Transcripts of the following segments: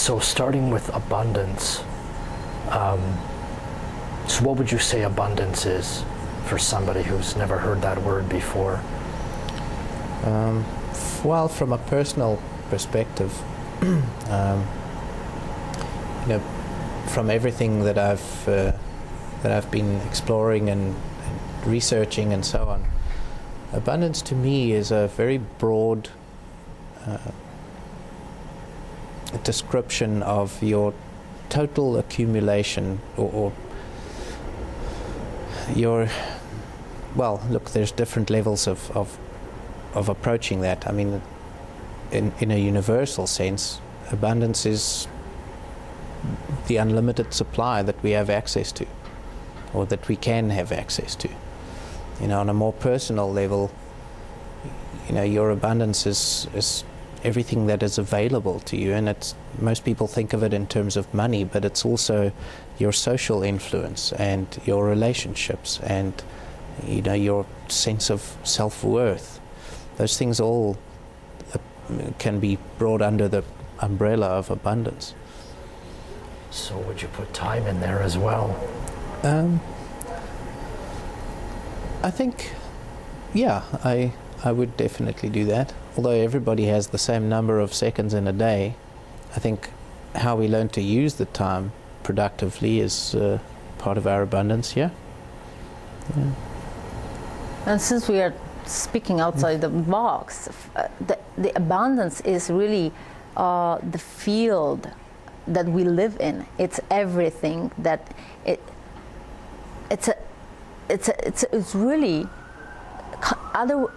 So starting with abundance, so what would you say abundance is for somebody who's never heard that word before? Well, from a personal perspective, from everything that I've been exploring and researching and so on, abundance to me is a very broad description of your total accumulation or your, well, look, there's different levels of approaching that. I mean, in a universal sense, abundance is the unlimited supply that we have access to, or that we can have access to. On a more personal level, your abundance is everything that is available to you, and most people think of it in terms of money, but it's also your social influence and your relationships and your sense of self-worth. Those things all can be brought under the umbrella of abundance. So would you put time in there as well? I think, yeah, I would definitely do that. Although everybody has the same number of seconds in a day, I think how we learn to use the time productively is part of our abundance, yeah. And since we are speaking outside the box, the abundance is really the field that we live in. It's everything that it's really other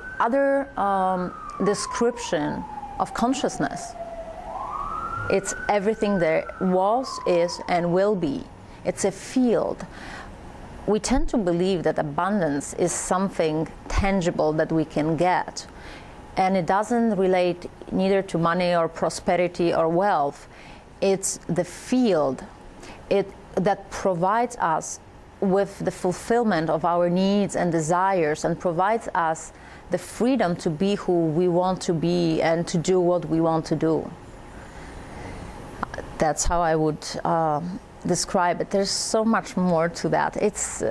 description of consciousness. It's everything there was, is, and will be. It's a field. We tend to believe that abundance is something tangible that we can get, and it doesn't relate neither to money or prosperity or wealth. It's the field that provides us with the fulfillment of our needs and desires, and provides us the freedom to be who we want to be and to do what we want to do. That's how I would describe it. There's so much more to that. It's,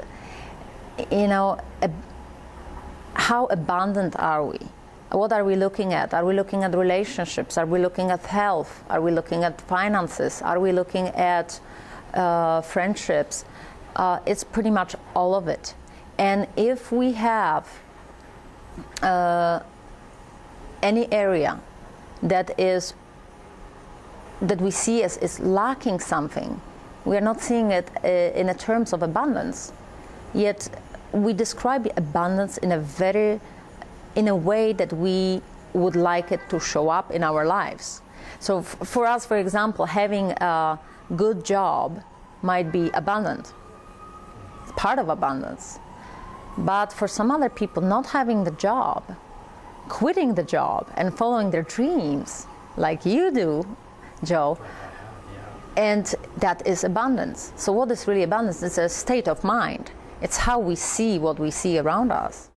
how abundant are we? What are we looking at? Are we looking at relationships? Are we looking at health? Are we looking at finances? Are we looking at friendships? It's pretty much all of it. And if we have any area that we see as is lacking something, we are not seeing it in terms of abundance. Yet we describe abundance in a way that we would like it to show up in our lives. So for us, for example, having a good job might be abundant, part of abundance. But for some other people, not having the job, quitting the job and following their dreams, like you do, Joe, and that is abundance. So what is really abundance? It's a state of mind. It's how we see what we see around us.